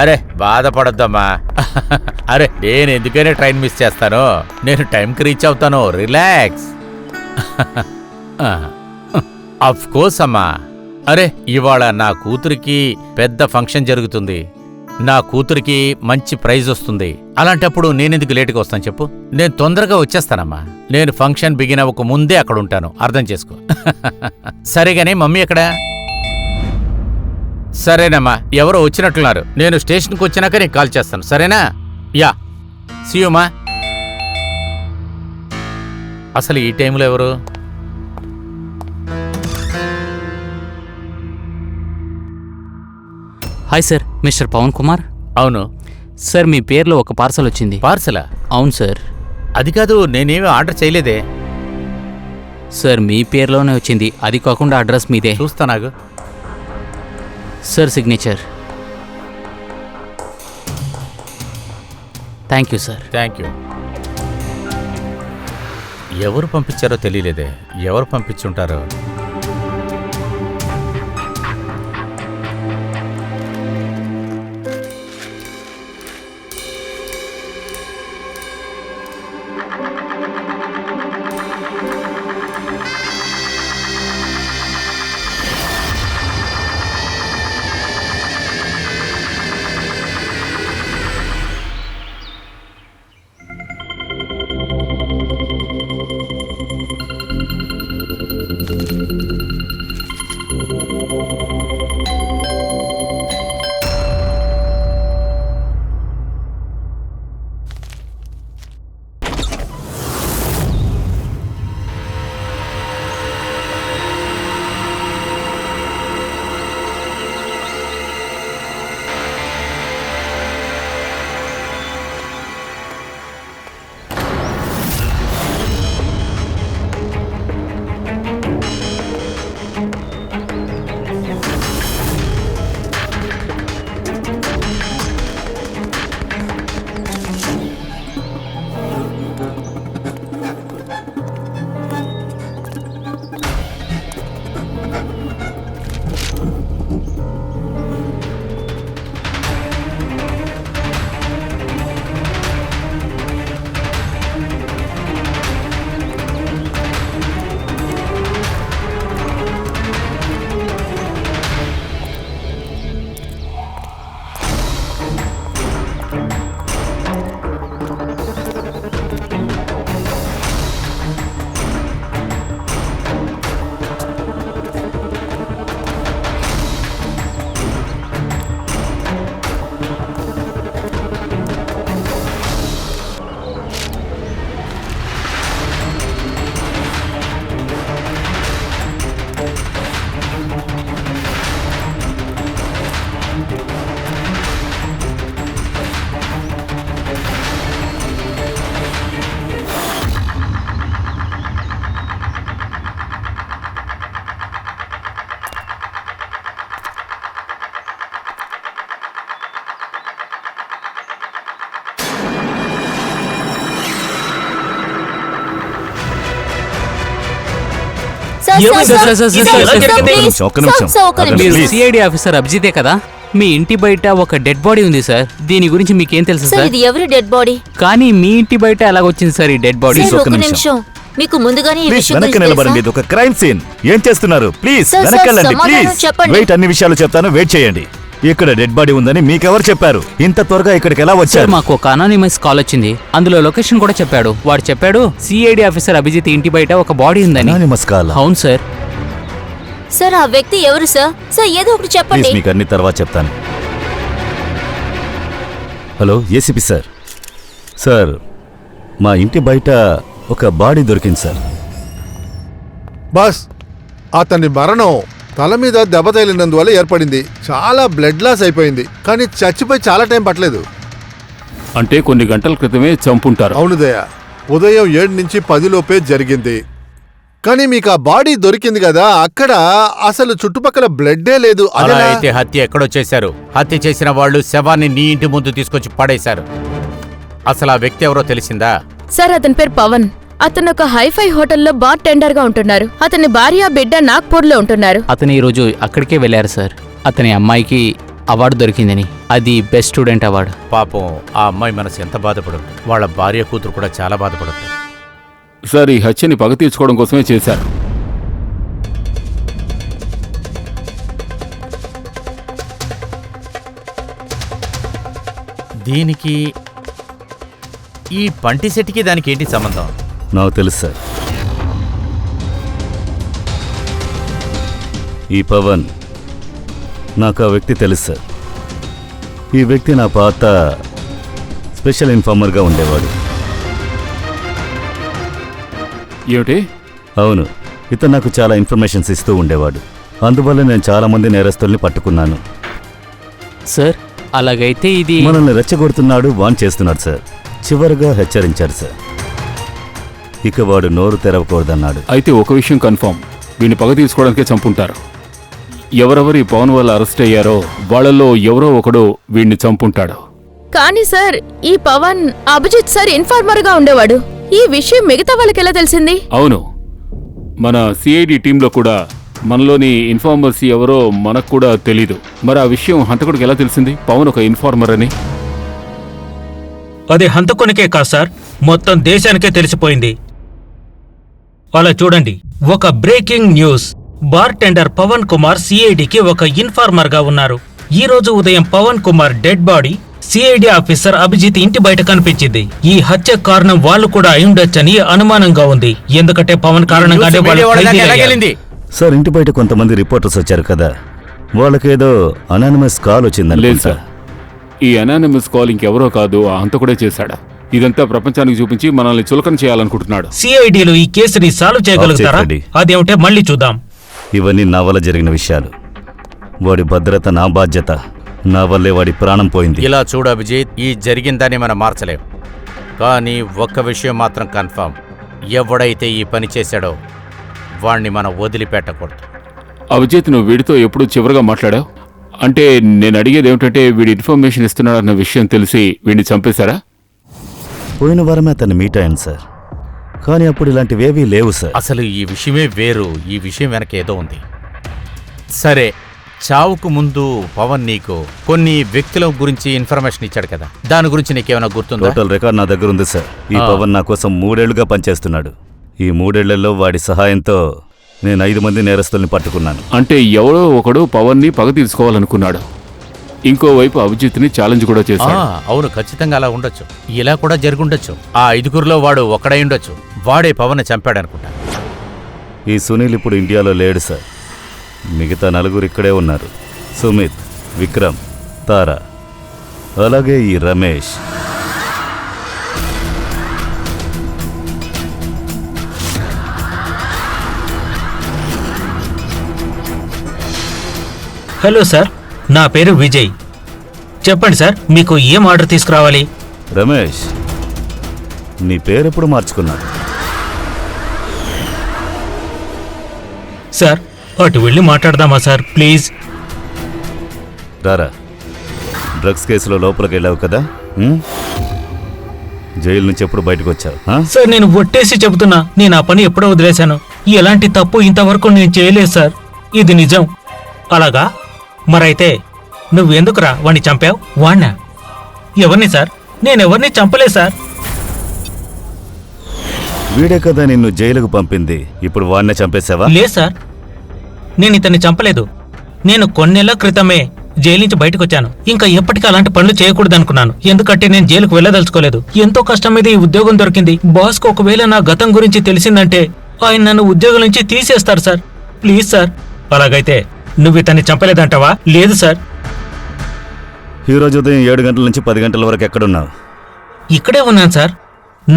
అరే బాధపడొద్దమ్మా. అరే నేను ఎందుకైనా ట్రైన్ మిస్ చేస్తాను, నేను టైంకి రీచ్ అవుతాను, రిలాక్స్. అఫ్ కోర్స్ అమ్మా. అరే ఇవాళ నా కూతురికి పెద్ద ఫంక్షన్ జరుగుతుంది, నా కూతురికి మంచి ప్రైజ్ వస్తుంది. అలాంటప్పుడు నేనెందుకు లేటుగా వస్తాను చెప్పు? నేను తొందరగా వచ్చేస్తానమ్మా. నేను ఫంక్షన్ బిగిన్ అవ్వక ముందే అక్కడ ఉంటాను, అర్థం చేసుకో. సరేగానే మమ్మీ ఎక్కడా? సరేనమ్మా, ఎవరో వచ్చినట్లున్నారు. నేను స్టేషన్కి వచ్చినాక నీకు కాల్ చేస్తాను, సరేనా? యా సీయుమా. అసలు ఈ టైంలో ఎవరు? Hi sir, mister Pavan Kumar. అవును సార్, మీ పేరులో ఒక పార్సల్ వచ్చింది. పార్సలా? అవును సార్. అది కాదు, నేనేమీ ఆర్డర్ చేయలేదే. సార్ మీ పేరులోనే వచ్చింది, అది కాకుండా అడ్రస్ మీదే. చూస్తానాగు. Sir signature. Thank you sir. Thank you. ఎవరు పంపించారో తెలియలేదే, ఎవరు పంపించుంటారో. మీరు సిఐడి ఆఫీసర్ అభిజితే కదా? మీ ఇంటి బయట ఒక డెడ్ బాడీ ఉంది సార్, దీని గురించి మీకేం తెలుసు సార్? ఇది ఎవరి డెడ్ బాడీ? కానీ మీ ఇంటి బయట ఎలాగొచ్చింది సార్ ఈ డెడ్ బాడీ? ఒక నిమిషం, మీకు ముందుగానే ఈ విషయం వెనక్కి నిలబడండి, ఇది ఒక క్రైమ్ సీన్. ఏం చేస్తున్నారు? Please వెనక్కెళ్ళండి, please. వెయిట్, అన్ని విషయాలు చెప్తాను, వెయిట్ చేయండి. ఇక్కడ డెడ్ బాడీ ఉందని మీకెవరు చెప్పారు? ఇంత త్వరగా ఇక్కడికి ఎలా వచ్చారు? మాకు ఒక అనానిమస్ కాల్ వచ్చింది, అందులో లొకేషన్ కూడా చెప్పాడు. వాడు చెప్పాడు సిఐడి ఆఫీసర్ అభిజిత్ ఇంటి బయట ఒక బాడీ ఉందని. Anonymous call? అవును సార్. సార్ ఆ వ్యక్తి ఎవరు సార్? సార్ ఏదో ఒకటి చెప్పండి. మీకు అన్ని తర్వాత చెప్తాను. Hello ACP sir. సార్ మా ఇంటి బయట ఒక బాడీ దొరికింది సార్. బాస్, అతని మరణం తల మీద దెబ్బ తగిలినందువల్ల ఏర్పడింది. చాలా బ్లడ్ లాస్ అయిపోయింది, కానీ చచ్చిపోయి చాలా టైం పట్టలేదు. అంటే కొన్ని గంటల క్రితమే చంపుంటారు. అవును దయ, ఉదయం 7 నుంచి 10 లోపే జరిగింది. కానీ మీకు ఆ బాడీ దొరికింది కదా, అక్కడ అసలు చుట్టుపక్కల బ్లడ్డే లేదు. అలా అయితే హత్య ఎక్కడో చేశారు. హత్య చేసిన వాళ్ళు శవాన్ని నీ ఇంటి ముందు తీసుకొచ్చి పడేశారు. అసలు ఆ వ్యక్తి ఎవరో తెలిసిందా? సార్ అతని పేరు పవన్. అతను ఒక హైఫై హోటల్లో బార్ టెండర్ గా ఉంటున్నారు. అతని భార్య బిడ్డ నాగ్పూర్ లో ఉంటున్నారు. అతను ఈ రోజు అక్కడికే వెళ్ళారు సార్. అతని అమ్మాయికి అవార్డు దొరికిందని. అది బెస్ట్ స్టూడెంట్ అవార్డు. పాపం ఆ అమ్మాయి మనసు ఎంత బాధపడుతుంది. వాళ్ళ భార్య కూతురు కూడా చాలా బాధపడుతుంది. సార్, ఈ హత్యని పగ తీర్చుకోవడం కోసమే చేశారు. దీనికి ఈ పంటి సెట్కి దానికి ఏంటి సంబంధం? నాకు తెలుసు సార్. ఈ పవన్, నాకు ఆ వ్యక్తి తెలుసు సార్. ఈ వ్యక్తి నా పాత స్పెషల్ ఇన్ఫార్మర్గా ఉండేవాడు. ఏమిటి? అవును, ఇతను నాకు చాలా ఇన్ఫర్మేషన్స్ ఇస్తూ ఉండేవాడు. అందువల్ల నేను చాలామంది నేరస్తుల్ని పట్టుకున్నాను. సార్, అలాగైతే ఇది మనల్ని రెచ్చగొడుతున్నాడు, వాన్ చేస్తున్నాడు సార్. చివరిగా హెచ్చరించాడు సార్. ఇక వాడు నోరు తెరవకూడదన్నాడు. అయితే ఒక విషయం కన్ఫర్మ్, వీడిని పగ తీసుకోవడానికే చంపుంటారు. ఎవరెవరు ఈ పవన్ వల్ల అరెస్ట్ అయ్యారో వాళ్ళల్లో ఎవరో ఒకడు వీడిని చంపుంటాడు. కానీ సార్, ఈ పవన్ అభిజిత్ సార్ ఇన్ఫార్మర్ గా ఉండేవాడు. ఈ విషయం మిగతా వాళ్ళకి ఎలా తెలిసింది? అవును, మన సిఐడి టీంలో కూడా మనలోని ఇన్ఫార్మర్స్ ఎవరో మనకు కూడా తెలీదు. మరి ఆ విషయం హంతకుడికి ఎలా తెలిసింది పవన్ ఒక ఇన్ఫార్మర్ అని? అది హంతకునికే కాదు సార్, మొత్తం దేశానికే తెలిసిపోయింది. అలా చూడండి, ఒక breaking news. Bartender Pavan Kumar సిఐడికి ఒక ఇన్ఫార్మర్ గా ఉన్నారు. ఈ రోజు ఉదయం Pavan Kumar dead body CID officer Abhijit ఇంటి బయట కనిపించింది. ఈ హత్య కారణం వాళ్ళు కూడా అయి అనుమానంగా ఉంది. ఎందుకంటే పవన్ కారణంగానే వాళ్ళు ఖైదీలయ్యారు. సార్, ఇంటి బయట కొంతమంది రిపోర్టర్స్ వచ్చారు కదా, వాళ్ళకేదో అనానిమస్ కాల్ వచ్చిందని. లేదు సార్, ఈ అనానిమస్ కాల్ ఇంకెవరో కాదు, ఆ హంతకుడే చేశాడా. ఇదంతా ప్రపంచానికి చూపించి మనల్ని చులకన చేయాలనుకుంటున్నాడు. సిఐడిలో ఈ కేసుని సాల్వ్ చేయగలుగుతారా? అదేమిటే మళ్ళీ చూద్దాం. ఇవన్నీ నా వల్ల జరిగిన విషయాలు. వాడి భద్రత నా బాధ్యత. నా వల్లే వాడి ప్రాణం పోయింది. ఇలా చూడు అభిజిత్, ఈ జరిగిందని మనం మార్చలేం. కానీ ఒక్క విషయం మాత్రం కన్ఫర్మ్, ఎవడైతే ఈ పని చేశాడో వాణ్ణి మనం వదిలిపెట్టకూడదు. అభిజిత్, నువ్వు వీడితో ఎప్పుడు చివరిగా మాట్లాడావు? అంటే నేను అడిగేది ఏమిటంటే, వీడి ఇన్ఫర్మేషన్ ఇస్తున్నాడన్న విషయం తెలిసి వీడిని చంపేశారా? పోయిన వారమే అతన్ని మీట్ అయ్యాను సార్, కానీ అప్పుడు ఇలాంటివేవీ లేవు సార్. అసలు ఈ విషయమే వేరు. ఈ విషయం వెనక ఏదో ఉంది. సరే, చావుకు ముందు పవన్ నీకు కొన్ని వ్యక్తుల గురించి ఇన్ఫర్మేషన్ ఇచ్చాడు కదా, దాని గురించి నీకేమైనా గుర్తుందా? టోటల్ రికార్డ్ నా దగ్గర ఉంది సార్. ఈ పవన్ నా కోసం 3 ఏళ్లుగా పనిచేస్తున్నాడు. ఈ 3 ఏళ్లలో వాడి సహాయంతో నేను 5 మంది నేరస్తుల్ని పట్టుకున్నాను. అంటే ఎవడో ఒకడు పవన్ ని పగ తీర్చుకోవాలనుకున్నాడు. ఇంకోవైపు అభిజిత్ని ఛాలెంజ్ కూడా చేశాడు. అవును, ఖచ్చితంగా అలా ఉండొచ్చు. ఇలా కూడా జరుగుండొచ్చు. ఆ 5గురిలో వాడు ఒక్కడై ఉండొచ్చు. వాడే పవన్ చంపాడనుకుంటా. ఈ సునీల్ ఇప్పుడు ఇండియాలో లేడు సార్. మిగతా 4 ఇక్కడే ఉన్నారు. సుమిత్, విక్రమ్, తారా, అలాగే ఈ రమేష్. హలో సార్, నా పేరు విజయ్. చెప్పండి సార్, మీకు ఏం ఆర్డర్ తీసుకురావాలి? రమేష్, నీ పేరెప్పుడు మార్చుకున్నాడు? సార్, అటు వెళ్ళి మాట్లాడదామా సార్, ప్లీజ్? రారా, డ్రగ్స్ కేసులో లోపలికి వెళ్ళావు కదా, జైలు నుంచి ఎప్పుడు బయటకు వచ్చావు? సార్, నేను ఒట్టేసి చెబుతున్నా, నేను ఆ పని ఎప్పుడో వదిలేశాను. ఎలాంటి తప్పు ఇంతవరకు నేను చేయలేదు సార్. ఇది నిజం. అలాగా? మరైతే నువ్వెందుకురా వాణ్ణి చంపావు? వాణ్ణా? ఎవరిని సార్? నేనెవరిని చంపలేదు సార్. వీడే కదా నిన్ను జైలుకు పంపింది. ఇప్పుడు వాణ్ణే చంపేశావా? లేదు సార్, నేను ఇతన్ని చంపలేదు. నేను కొన్నేళ్ల క్రితమే జైలు నుంచి బయటకు వచ్చాను. ఇంకా ఎప్పటికీ అలాంటి పనులు చేయకూడదు అనుకున్నాను. ఎందుకంటే నేను జైలుకు వెళ్ళదలుచుకోలేదు. ఎంతో కష్టం మీద ఈ ఉద్యోగం దొరికింది. బాస్కు ఒకవేళ నా గతం గురించి తెలిసిందంటే ఆయన నన్ను ఉద్యోగం నుంచి తీసేస్తారు సార్. Please sir. అలాగైతే నువ్వు ఇతన్ని చంపలేదంటావా? లేదు సార్. ఈరోజు ఉదయం 7 గంటల నుంచి 10 గంటల వరకు ఎక్కడున్నావు? ఇక్కడే ఉన్నాను సార్.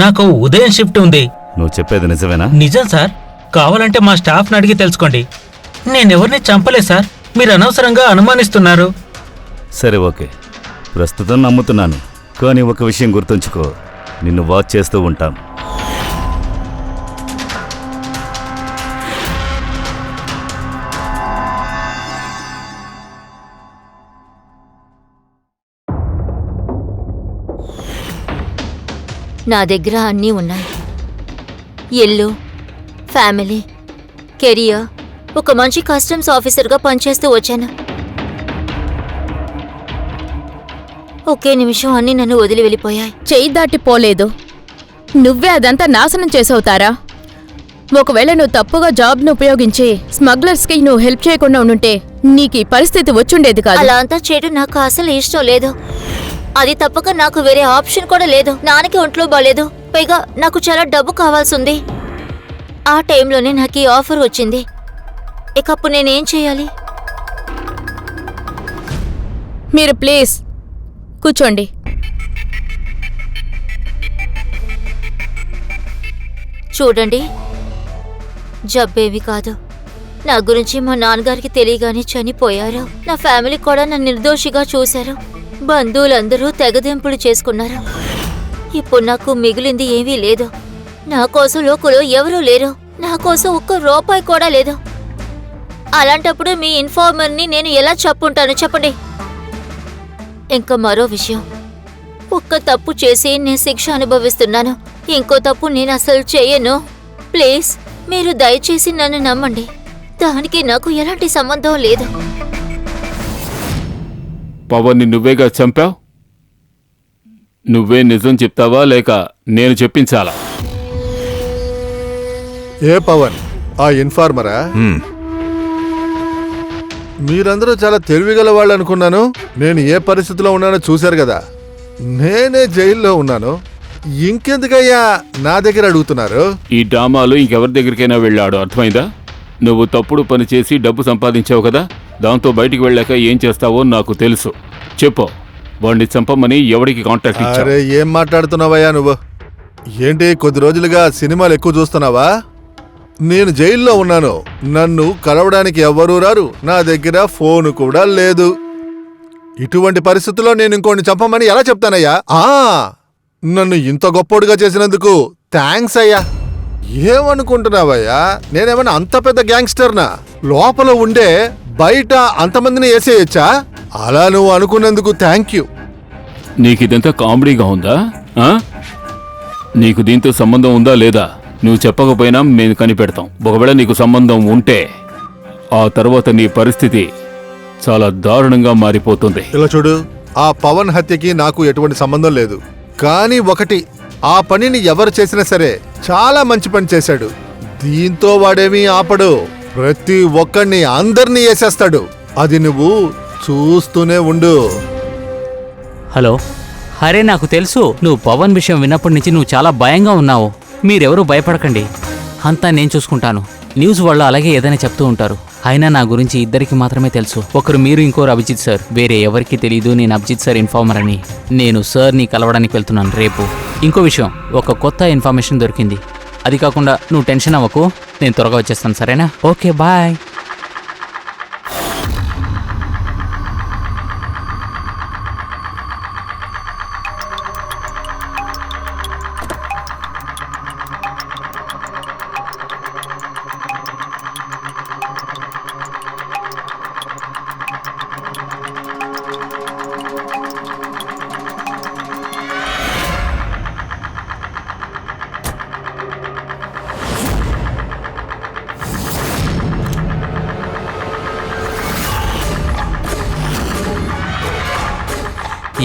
నాకు ఉదయం షిఫ్ట్ ఉంది. నువ్వు చెప్పేది నిజమేనా? నిజం సార్. కావాలంటే మా స్టాఫ్ని అడిగి తెలుసుకోండి. నేనెవరిని చంపలేదు సార్. మీరు అనవసరంగా అనుమానిస్తున్నారు. సరే, ఓకే, ప్రస్తుతం నమ్ముతున్నాను. కానీ ఒక విషయం గుర్తుంచుకో, నిన్ను వాచ్ చేస్తూ ఉంటాం. నా దగ్గర అన్నీ ఉన్నాయి. ఇల్లు, ఫ్యామిలీ, కెరియర్. ఒక మంచి కస్టమ్స్ ఆఫీసర్గా పనిచేస్తూ వచ్చాను. ఒకే నిమిషం అన్నీ నన్ను వదిలి వెళ్ళిపోయాయి. చెయ్యి దాటి పోలేదు. నువ్వే అదంతా నాశనం చేసవుతారా? ఒకవేళ నువ్వు తప్పుగా జాబ్ను ఉపయోగించి స్మగ్లర్స్కి నువ్వు హెల్ప్ చేయకుండా ఉండుంటే నీకు ఈ పరిస్థితి వచ్చుండేది కాదు. అలా అంతా చేయడం నాకు అసలు ఇష్టం లేదు. అది తప్పక నాకు వేరే ఆప్షన్ కూడా లేదు. నాన్నకి ఒంట్లో బాలేదు, పైగా నాకు చాలా డబ్బు కావాల్సింది. ఆ టైంలోనే నాకు ఈ ఆఫర్ వచ్చింది. ఇకప్పుడు నేనేం చేయాలి? మీరు ప్లీజ్ కూర్చోండి. చూడండి, జబ్బేవి కాదు. నా గురించి మా నాన్నగారికి తెలియగానే చనిపోయారు. నా ఫ్యామిలీ కూడా నన్ను నిర్దోషిగా చూశారు. బంధువులందరూ తెగదెంపులు చేసుకున్నారు. ఇప్పుడు నాకు మిగిలింది ఏమీ లేదు. నా కోసం లోకులో ఎవరూ లేరు. నా కోసం ఒక్క రూపాయి కూడా లేదు. అలాంటప్పుడు మీ ఇన్ఫార్మర్ని నేను ఎలా చెప్పుంటాను చెప్పండి. ఇంకా మరో విషయం, ఒక్క తప్పు చేసి నేను శిక్ష అనుభవిస్తున్నాను. ఇంకో తప్పు నేను అసలు చేయను. ప్లీజ్ మీరు దయచేసి నన్ను నమ్మండి. దానికి నాకు ఎలాంటి సంబంధం లేదు. పవన్ని నువ్వేగా చంపావు? నువ్వే నిజం చెప్తావా లేక నేను చెప్పించాలా? ఏ పవన్? ఆ ఇన్ఫార్మరా? మీరందరూ చాలా తెలివిగల వాళ్ళు అనుకున్నాను. నేను ఏ పరిస్థితిలో ఉన్నానో చూశారు కదా. నేనే జైల్లో ఉన్నాను. ఇంకెందుకయ్యా నా దగ్గర అడుగుతున్నారు? ఈ డ్రామాలు ఇంకెవరి దగ్గరికైనా వెళ్ళాడు, అర్థమైందా? నువ్వు తప్పుడు పని చేసి డబ్బు సంపాదించావు కదా, దాంతో బయటికి వెళ్ళాక ఏం చేస్తావో నాకు తెలుసు. చెప్పు, వాడిని చంపమని ఎవరికి కాంటాక్ట్ ఇచ్చావు? అరే ఏం మాట్లాడుతున్నావయ్యా నువ్వు? ఏంటి కొద్ది రోజులుగా సినిమాలు ఎక్కువ చూస్తున్నావా? నేను జైల్లో ఉన్నాను. నన్ను కలవడానికి ఎవ్వరూ రారు. నా దగ్గర ఫోన్ కూడా లేదు. ఇటువంటి పరిస్థితుల్లో నేను ఇంకోని చంపమని ఎలా చెప్తానయ్యా? నన్ను ఇంత గొప్పోడుగా చేసినందుకు థ్యాంక్స్ అయ్యా. ఏమనుకుంటున్నావయ్యా, నేనేమన్నా అంత పెద్ద గ్యాంగ్స్టర్నా? లోపల ఉండే బయట అంతమందిని వేసేయచ్చా? అలా నువ్వు అనుకున్నందుకు థ్యాంక్ యూ. నీకిదంతా కామెడీగా ఉందా? నీకు దీంతో సంబంధం ఉందా లేదా? నువ్వు చెప్పకపోయినా మేము కనిపెడతాం. ఒకవేళ నీకు సంబంధం ఉంటే ఆ తర్వాత నీ పరిస్థితి చాలా దారుణంగా మారిపోతుంది. ఇలా చూడు, ఆ పవన్ హత్యకి నాకు ఎటువంటి సంబంధం లేదు. కానీ ఒకటి, ఆ పనిని ఎవరు చేసినా సరే చాలా మంచి పని చేశాడు. దీంతో వాడేమీ ఆపడు. ప్రతి ఒక్కడిని అందరినీ వేసేస్తాడు. అది నువ్వు చూస్తూనే ఉండు. హలో, అరే నాకు తెలుసు నువ్వు పవన్ విషయం విన్నప్పటి నుంచి నువ్వు చాలా భయంగా ఉన్నావు. మీరెవరూ భయపడకండి, అంతా నేను చూసుకుంటాను. న్యూస్ వాళ్ళు అలాగే ఏదైనా చెప్తూ ఉంటారు. అయినా నా గురించి ఇద్దరికి మాత్రమే తెలుసు. ఒకరు మీరు, ఇంకోరు అభిజిత్ సార్. వేరే ఎవరికి తెలీదు నేను అభిజిత్ సార్ ఇన్ఫార్మర్ అని. నేను సార్ని కలవడానికి వెళ్తున్నాను రేపు. ఇంకో విషయం, ఒక కొత్త ఇన్ఫర్మేషన్ దొరికింది. అది కాకుండా నువ్వు టెన్షన్ అవ్వకు, నేను త్వరగా వచ్చేస్తాను, సరేనా? Okay bye.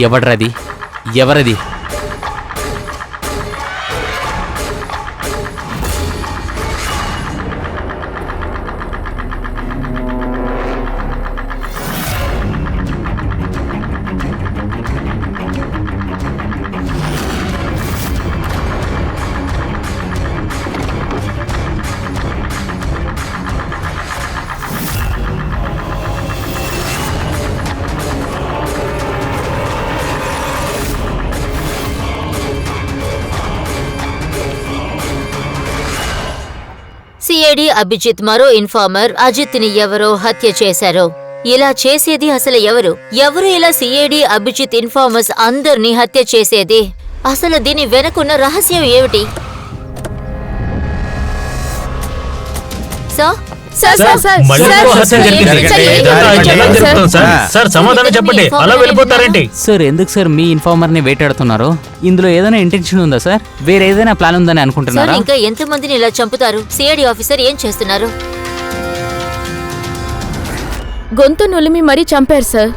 ఎవడ్రది? ఎవరది? సిఐడి అభిజిత్ మరో ఇన్ఫార్మర్ అజిత్ని ఎవరో హత్య చేశారు. ఇలా చేసేది అసలు ఎవరు? ఎవరు ఇలా సిఐడి అభిజిత్ ఇన్ఫార్మర్స్ అందర్నీ హత్య చేసేది? అసలు దీని వెనకున్న రహస్యం ఏమిటి? సమాధానం చెప్పండి, అలా వెళ్ళిపోతారేంటి? సార్ ఎందుకు సార్ మీ ఇన్ఫార్మర్ ని వేటాడుతున్నారు? ఇందులో ఏదైనా ఇంటెన్షన్ ఉందా సార్? వేరే ఏదైనా ప్లాన్ ఉందని అనుకుంటున్నారా? ఇంకా ఎంతమందిని ఇలా చంపుతారు? సిఐడి ఆఫీసర్ ఏం చేస్తున్నారు? గొంతు నులిమి మరీ చంపారు సార్.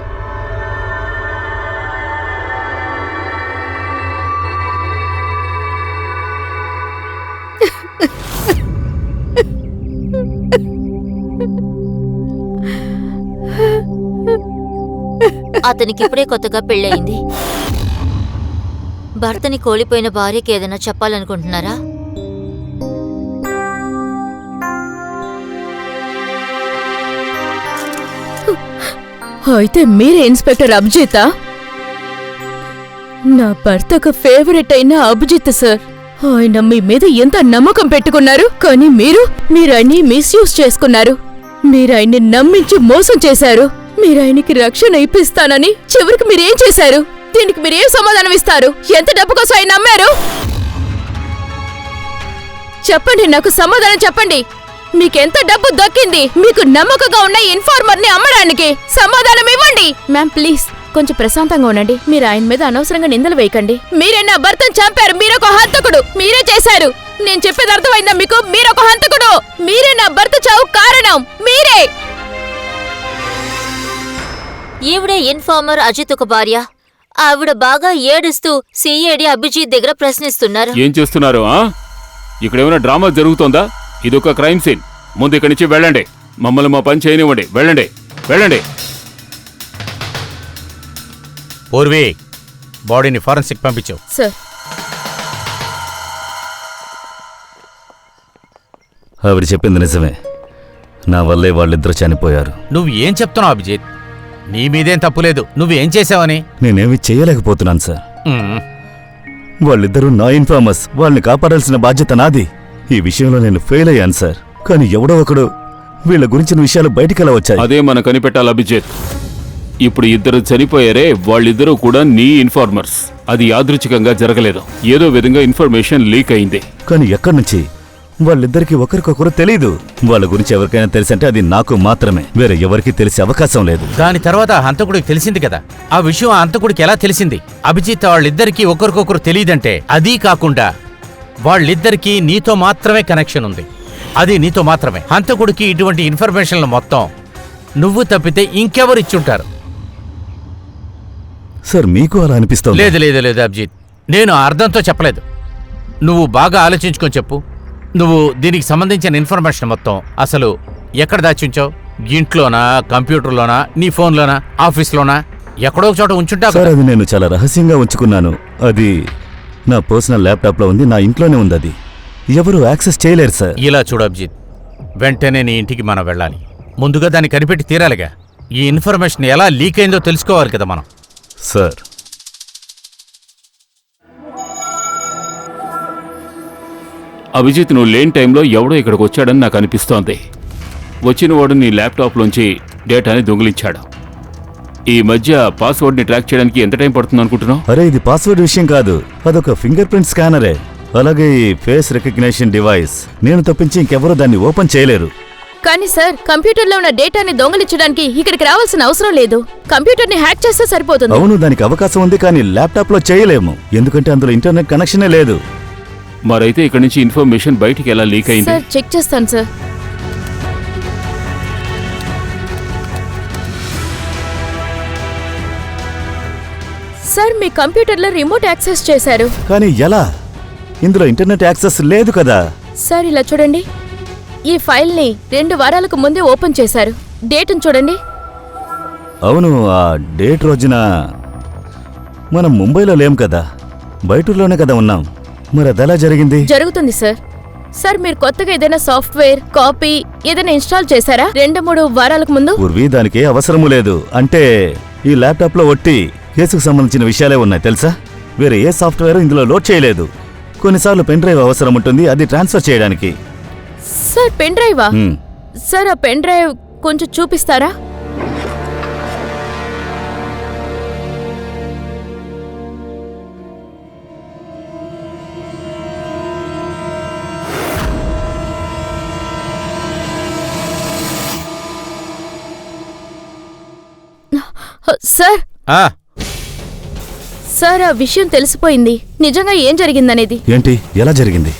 అతనికి ఇప్పుడే కొత్తగా పెళ్ళయింది. భర్తని కోల్పోయిన భార్యకి ఏదైనా చెప్పాలనుకుంటున్నారా? అయితే మీరే ఇన్స్పెక్టర్ అభిజితా? నా భర్త ఒక ఫేవరెట్ అయిన అభిజిత్ సార్. ఆయన మీ మీద ఎంత నమ్మకం పెట్టుకున్నారు, కానీ మీరు ఆయన్ని మిస్యూజ్ చేసుకున్నారు. మీరాయన్ని నమ్మించి మోసం చేశారు. మీరాయనికి రక్షణ ఇప్పిస్తానని చివరికి మీరేం చేశారు? దీనికి మీరేం సమాధానం ఇస్తారు? ఎంత డబ్బు కోసం ఆయన నమ్మారు? చెప్పండి, నాకు సమాధానం చెప్పండి. మీకెంత డబ్బు దక్కింది మీకు నమ్మకంగా ఉన్న ఇన్ఫార్మర్ ని అమ్మడానికి? సమాధానం ఇవ్వండి. మ్యామ్ ప్లీజ్ కొంచెం ప్రశాంతంగా ఉండండి. మీరు ఆయన మీద అనవసరంగా నిందలు వేయకండి. మీరే నా భర్తను చంపారు. మీరొక హంతకుడు. మీరే చేశారు. నేను చెప్పేది అర్థమైందా మీకు? మీరొక హంతకుడు. మీరే నా భర్త చావు కారణం. మీరే. ఈవిడే ఇన్ఫార్మర్ అజిత్ ఒక భార్య. ఆవిడ బాగా ఏడుస్తూ సిఐడి అభిజిత్ దగ్గర ప్రశ్నిస్తున్నారు. ఏం చేస్తున్నారు? ఇక్కడేమైనా డ్రామా జరుగుతోందా? ఇదొక క్రైమ్ సీన్. ముందు ఇక్కడి నుంచి వెళ్ళండి. మమ్మల్ని మా పని చేయనివ్వండి. వెళ్ళండి, వెళ్ళండి. పూర్వీ, బాడీని ఫారెన్సిక్ పంపించు. సార్, ఆవిడ చెప్పింది నిజమే. నా వల్లే వాళ్ళిద్దరూ చనిపోయారు. నువ్వు ఏం చెప్తున్నావు అభిజిత్? నీ మీదేం తప్పులేదు. నువ్వేం చేసావని? నేనేమి చేయలేకపోతున్నాను సార్. ఉమ్, వాళ్ళిద్దరూ నా ఇన్ఫార్మర్స్. వాళ్ళని కాపాడాల్సిన బాధ్యత నాది. ఈ విషయంలో నేను ఫెయిల్ అయ్యాను సార్. కానీ ఎవడో ఒకడు వీళ్ళ గురించిన విషయాలు బయటికెలా వచ్చాయి? అదే మన కనిపెట్టాలి అభిజిత్. ఇప్పుడు ఇద్దరు చనిపోయారే, వాళ్ళిద్దరూ కూడా నీ ఇన్ఫార్మర్స్. అది యాదృచ్ఛికంగా జరగలేదు. ఏదో విధంగా ఇన్ఫర్మేషన్ లీక్ అయింది. కానీ ఎక్కడి నుంచి? వాళ్ళిద్దరికి ఒకరికొకరు తెలీదు. వాళ్ళ గురించి ఎవరికైనా తెలిసంటే అది నాకు మాత్రమే. వేరే ఎవరికి తెలిసే అవకాశం లేదు. దాని తర్వాత ఆ హంతకుడికి తెలిసింది కదా. ఆ విషయం ఆ హంతకుడికి ఎలా తెలిసింది? అభిజిత్ వాళ్ళిద్దరికీ ఒకరికొకరు తెలియదంటే, అదీ కాకుండా వాళ్ళిద్దరికీ నీతో మాత్రమే కనెక్షన్ ఉంది. అది నీతో మాత్రమే. హంతకుడికి ఇటువంటి ఇన్ఫర్మేషన్లు మొత్తం నువ్వు తప్పితే ఇంకెవరు ఇచ్చుంటారు? సార్, మీకు అలా అనిపిస్తుంది? లేదు లేదు లేదు అభిజిత్, నేను అర్థంతో చెప్పలేదు. నువ్వు బాగా ఆలోచించుకొని చెప్పు. నువ్వు దీనికి సంబంధించిన ఇన్ఫర్మేషన్ మొత్తం అసలు ఎక్కడ దాచుంచావు? ఇంట్లోనా, కంప్యూటర్లోనా, నీ ఫోన్లోనా, ఆఫీస్లోనా? ఎక్కడో ఒక చోట ఉంచుంటావు. సార్, అది నేను చాలా రహస్యంగా ఉంచుకున్నాను. అది నా పర్సనల్ ల్యాప్టాప్లో ఉంది. నా ఇంట్లోనే ఉంది. అది ఎవరు యాక్సెస్ చేయలేరు సార్. ఇలా చూడు అభిజిత్, వెంటనే నీ ఇంటికి మనం వెళ్ళాలి. ముందుగా దాన్ని కనిపెట్టి తీరాలిగా. ఈ ఇన్ఫర్మేషన్ ఎలా లీక్ అయిందో తెలుసుకోవాలి కదా మనం. సార్, అభిజిత్, నువ్వు లేని టైంలో ఎవడో ఇక్కడికి వచ్చాడని నాకు అనిపిస్తోంది. వచ్చినవాడు నీ ల్యాప్టాప్లోంచి డేటాని దొంగిలించాడు. ఈ మధ్య పాస్వర్డ్ని ట్రాక్ చేయడానికి ఎంత టైం పడుతుంది అనుకుంటున్నావు? అరే, ఇది పాస్వర్డ్ విషయం కాదు. అదొక ఫింగర్ ప్రింట్ స్కానరే. అలాగే ఈ ఫేస్ రికగ్నిషన్ డివైస్. నేను తప్పించి ఇంకెవరూ దాన్ని ఓపెన్ చేయలేరు. కానీ సార్, కంప్యూటర్లో ఉన్న డేటాని దొంగలించడానికి ఇక్కడికి రావాల్సిన అవసరం లేదు. కంప్యూటర్ని హ్యాక్ చేస్తే సరిపోతుంది. అవును, దానికి అవకాశం ఉంది. కానీ ల్యాప్టాప్లో చేయలేము. ఎందుకంటే అందులో ఇంటర్నెట్ కనెక్షనే లేదు. మరైతే ఇక్కడి నుంచి ఇన్ఫర్మేషన్ బయటికి ఎలా లీక్ అయింది? సార్, చెక్ చేస్తాను సార్. సార్, మీ కంప్యూటర్లో రిమోట్ యాక్సెస్ చేశారు. కానీ ఎలా? ఇందులో ఇంటర్నెట్ యాక్సెస్ లేదు కదా. సార్, ఇలా చూడండి. ఈ ఫైల్ని 2 వారాలకు ముందే ఓపెన్ చేశారు. డేట్ను చూడండి. అవును, ఆ డేట్ రోజున మనం ముంబైలో లేం కదా, బయటూరులోనే కదా ఉన్నాం. మరి అదెలా జరిగింది? జరుగుతుంది సార్. సార్, మీరు కొత్తగా ఏదైనా సాఫ్ట్వేర్ కాపీ ఏదైనా ఇన్స్టాల్ చేశారా 2-3 వారాలకు ముందు? పూర్వీ దానికి అవసరము లేదు. అంటే ఈ ల్యాప్టాప్లో ఒట్టి కేసుకు సంబంధించిన విషయాలే ఉన్నాయి తెలుసా. వేరే ఏ సాఫ్ట్వేర్ ఇందులో లోడ్ చేయలేదు. కొన్నిసార్లు పెన్ డ్రైవ్ అవసరం ఉంటుంది, అది ట్రాన్స్ఫర్ చేయడానికి. సార్, పెన్ డ్రైవా? హ్మ్. సార్, ఆ పెన్ డ్రైవ్ కొంచెం చూపిస్తారా? సార్ ఆ, సార్, ఆ విషయం తెలిసిపోయింది. నిజంగా ఏం జరిగిందనేది. ఏంటి? ఎలా జరిగింది?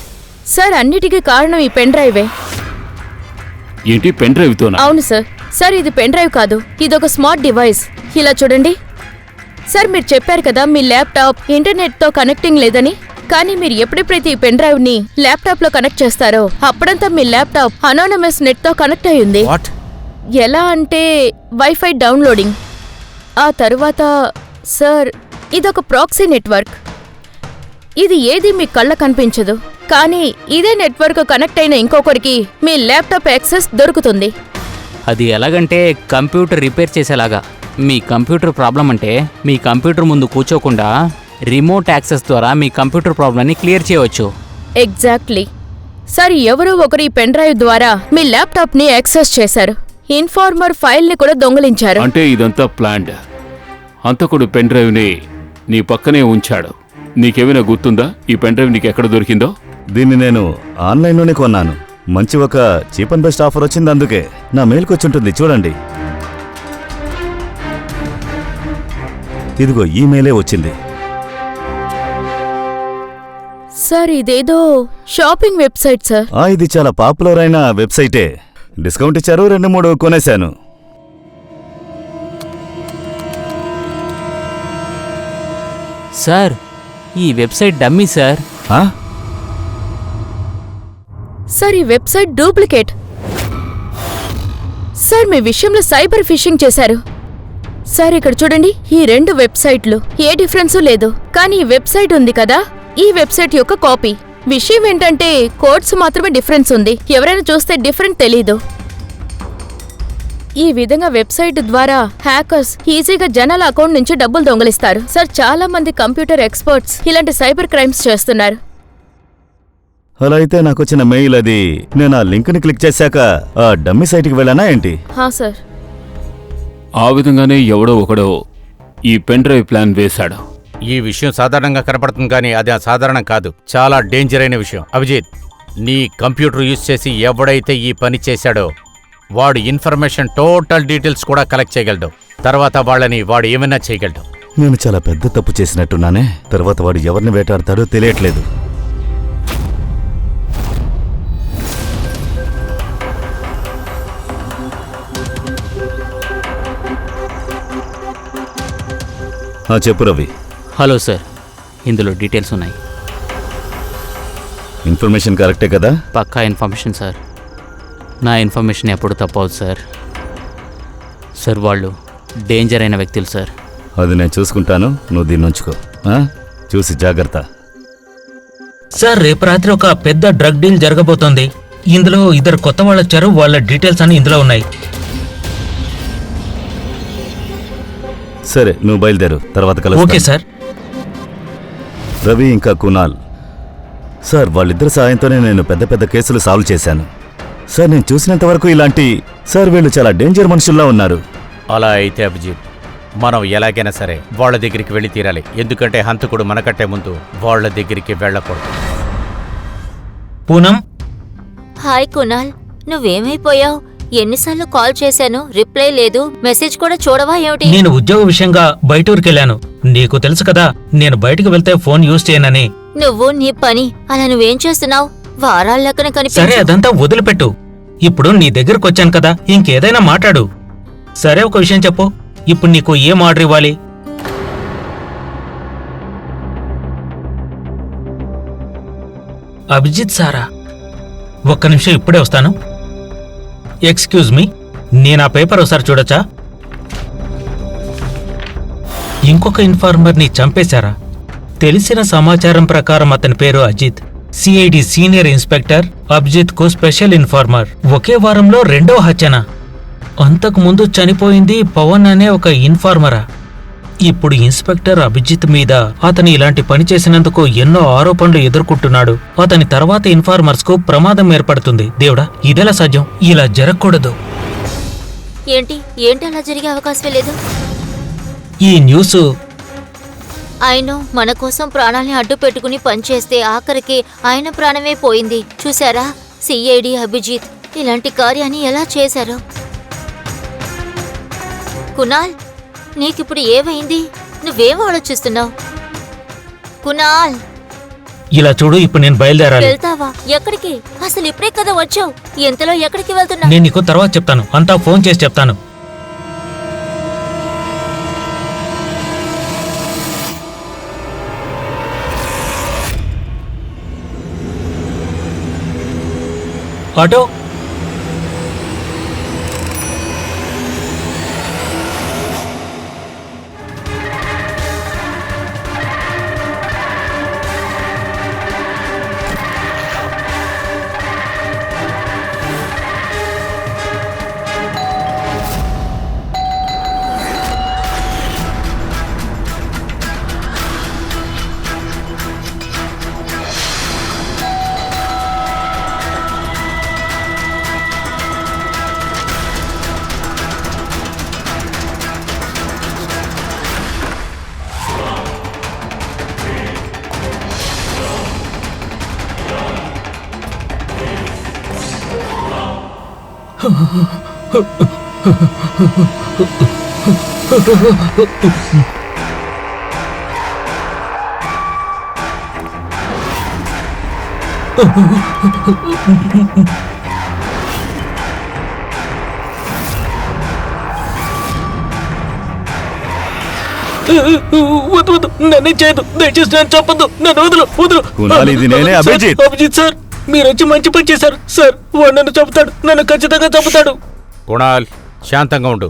సార్, అన్నిటికీ కారణం ఈ పెన్ డ్రైవే. ఏంటి, పెన్ డ్రైవ్తోనా? అవును సార్. సార్, ఇది పెన్ డ్రైవ్ కాదు, ఇదొక స్మార్ట్ డివైస్. ఇలా చూడండి. సార్, మీరు చెప్పారు కదా మీ ల్యాప్టాప్ ఇంటర్నెట్తో కనెక్టింగ్ లేదని. కానీ మీరు ఎప్పుడెప్పుడైతే ఈ పెన్ డ్రైవ్ని ల్యాప్టాప్లో కనెక్ట్ చేస్తారో అప్పుడంతా మీ ల్యాప్టాప్ అనోనమస్ నెట్తో కనెక్ట్ అయి ఉంది. వాట్? ఎలా అంటే వైఫై డౌన్లోడింగ్. ఆ తరువాత సార్ ఇదొక ప్రాక్సీ నెట్వర్క్. ఇది ఏది మీ కళ్ళ కనిపించదు, కానీ ఇదే నెట్వర్క్ కనెక్ట్ అయిన ఇంకొకరికి మీ ల్యాప్టాప్ యాక్సెస్ దొరుకుతుంది. అది ఎలాగంటే కంప్యూటర్ రిపేర్ చేసేలాగా. మీ కంప్యూటర్ ప్రాబ్లం అంటే మీ కంప్యూటర్ ముందు కూర్చోకుండా రిమోట్ యాక్సెస్ ద్వారా మీ కంప్యూటర్ ప్రాబ్లమ్ని క్లియర్ చేయవచ్చు. Exactly sir. ఎవరో ఒకరు ఈ పెన్ డ్రైవ్ ద్వారా మీ ల్యాప్టాప్ ని యాక్సెస్ చేశారు. ఇన్ఫార్మర్ ఫైల్ ని కూడా దొంగిలించారు. అంటే ఇదంతా ప్లాన్డ్. హంతకుడు పెన్ డ్రైవ్ ని నీ పక్కనే ఉంచాడు. నీకేమైనా గుర్తుందా ఈ పెన్ డ్రైవ్ నీకు ఎక్కడ దొరికిందో? దీన్ని నేను ఆన్లైన్లోనే కొన్నాను. మంచి ఒక చీప్ అండ్ బెస్ట్ ఆఫర్ వచ్చింది, అందుకే నా మెయిల్కి వచ్చి ఉంటుంది. చూడండి, ఇదిగో ఈమెయిలే వచ్చింది. సార్ ఇదేదో షాపింగ్ వెబ్సైట్ సార్. ఇది చాలా పాపులర్ అయిన వెబ్సైటే. డిస్కౌంట్ ఇచ్చారు, 2-3 కొనేశాను. సార్ ఈ వెబ్సైట్ డమ్మీ సార్. ఆ? సార్ ఈ వెబ్సైట్ డూప్లికేట్. సార్ మీ విషయంలో సైబర్ ఫిషింగ్ చేశారు. సార్ ఇక్కడ చూడండి, ఈ 2 వెబ్సైట్లు ఏ డిఫరెన్సు లేదు, కానీ ఈ వెబ్సైట్ ఉంది కదా, ఈ వెబ్సైట్ యొక్క కాపీ. విషయం ఏంటంటే కోడ్స్ మాత్రమే డిఫరెన్స్ ఉంది. ఎవరైనా చూస్తే డిఫరెంట్ తెలీదు. ఈ విధంగా వెబ్సైట్ ద్వారా హ్యాకర్స్ ఈజీగా జనాల అకౌంట్ నుంచి డబ్బులు దొంగిలిస్తారు. సార్ చాలా మంది కంప్యూటర్ ఎక్స్పర్ట్స్ ఇలాంటి సైబర్ క్రైమ్స్ చేస్తున్నారు. అలా అయితే నాకు వచ్చిన మెయిల్ అది. నేను ఆ లింక్ని క్లిక్ చేశాక ఆ డమ్మీ సైట్కి వెళ్ళానా ఏంటి? హా సార్. ఆ విధంగానే ఎవడో ఒకడో ఈ పెన్ డ్రైవ్ ప్లాన్ వేశాడు. ఈ విషయం సాధారణంగా కనపడుతుంది, కానీ అది సాధారణం కాదు. చాలా డేంజర్ అయిన విషయం. అభిజిత్, నీ కంప్యూటర్ యూజ్ చేసి ఎవడైతే ఈ పని చేశాడో వాడు ఇన్ఫర్మేషన్ టోటల్ డీటెయిల్స్ కూడా కలెక్ట్ చేయగలడు. తర్వాత వాళ్ళని వాడు ఏమైనా చేయగలడు. నేను చాలా పెద్ద తప్పు చేసినట్టున్నానే. తర్వాత వాడు ఎవరిని వేటాడతాడో తెలియట్లేదు. చెప్పు రవి. హలో సార్, ఇందులో డీటెయిల్స్ ఉన్నాయి. ఇన్ఫర్మేషన్ కరెక్టే కదా? పక్కా ఇన్ఫర్మేషన్ సార్. నా ఇన్ఫర్మేషన్ ఎప్పుడు తప్పవుదు సార్. సార్ వాళ్ళు డేంజర్ అయిన వ్యక్తులు సార్. అది నేను చూసుకుంటాను, నువ్వు దీన్ని ఉంచుకో. చూసి జాగ్రత్త. సార్ రేపు రాత్రి ఒక పెద్ద డ్రగ్ డీల్ జరగబోతోంది. ఇందులో 2 కొత్త వాళ్ళు వచ్చారు. వాళ్ళ డీటెయిల్స్ అన్ని ఇందులో ఉన్నాయి. సరే, నువ్వు బయలుదేరు, తర్వాత ఓకే కలుస్తాను. సార్. రవి ఇంకా కునాల్ సార్, వాళ్ళిద్దరి సాయంతోనే నేను పెద్ద పెద్ద కేసులు సాల్వ్ చేశాను. సార్ నేను చూసినంత వరకు ఇలాంటి సార్ వీళ్ళు చాలా డేంజర్ మనుషుల్లా ఉన్నారు. అలా అయితే అభిజిత్, మనం ఎలాగైనా సరే వాళ్ళ దగ్గరికి వెళ్ళి తీరాలి. ఎందుకంటే హంతకుడు మనకంటే ముందు వాళ్ళ దగ్గరికి వెళ్ళకూడదు. పూనం, హాయ్ కునాల్, నువ్వేమైపోయావు? ఎన్నిసార్లు కాల్ చేశాను, రిప్లై లేదు. మెసేజ్ కూడా చూడవా ఏమిటి? నేను ఉద్యోగ విషయంగా బయటూరికెళ్ళాను. నీకు తెలుసు కదా, నేను బయటకు వెళ్తే ఫోన్ యూజ్ చేయనని. నువ్వు నీ పని, అలా నువ్వేం చేస్తున్నావు? వారాల లెక్కన సరే, కనిపించు. అదంతా వదిలిపెట్టు. ఇప్పుడు నీ దగ్గరకు వచ్చాను కదా, ఇంకేదైనా మాట్లాడు. సరే, ఒక విషయం చెప్పు. ఇప్పుడు నీకు ఏం ఆర్డర్ ఇవ్వాలి? అభిజిత్ సారా? ఒక్క నిమిషం, ఇప్పుడే వస్తాను. ఎక్స్క్యూజ్ మీ, నేను ఆ పేపర్ ఒకసారి చూడొచ్చా? ఇంకొక ఇన్ఫార్మర్ని చంపేశారా? తెలిసిన సమాచారం ప్రకారం అతని పేరు Ajith. CID senior inspector Abhijit కు స్పెషల్ ఇన్ఫార్మర్. ఒకే వారంలో 2వ హత్యనా? అంతకుముందు చనిపోయింది పవన్ అనే ఒక ఇన్ఫార్మరా? ఇప్పుడు ఇన్స్పెక్టర్ అభిజిత్ మీద అతను ఇలాంటి పని చేసినందుకు ఎన్నో ఆరోపణలు ఎదుర్కొంటున్నాడు. అతని తర్వాత ఇన్ఫార్మర్స్ కు ప్రమాదం ఏర్పడుతుంది. దేవుడా, ఇదెలా సాధ్యం? ఇలా జరగకూడదు. ఏంటి అలా జరిగే అవకాశమే లేదు. ఈ న్యూస్ ఆయన మన కోసం ప్రాణాల్ని అడ్డు పెట్టుకుని పనిచేస్తే ఆఖరికి ఆయన ప్రాణమే పోయింది. చూసారా, సిఐడి అభిజిత్ ఇలాంటి కార్యాన్ని ఎలా చేశారో. కునాల్, నీకిప్పుడు ఏమైంది? నువ్వేం ఆలోచిస్తున్నావు? కునాల్, ఇలా చూడు, ఇప్పుడు నేను బయలుదేరాలి. వెళ్తావా? ఎక్కడికి? అసలు ఇప్పుడే కదా వచ్చావు. ఎంతలో ఎక్కడికి వెళ్తున్నా? నేను నీకు తర్వాత చెప్తాను, అంతా ఫోన్ చేసి చెప్తాను. ఆటో, వద్దు వద్దు, నన్ను చేయదు, దయచేసి నన్ను చెప్పొద్దు, నన్ను వదులు వదులు. కునాల్, ఇది నేనే, సార్, అభిజిత్. అభిజిత్ సార్, మీరు వచ్చి మంచి పని చేశారు సార్. వాడు నన్ను చంపుతాడు, నన్ను ఖచ్చితంగా చంపుతాడు. కుణాల్, శాంతంగా ఉండు.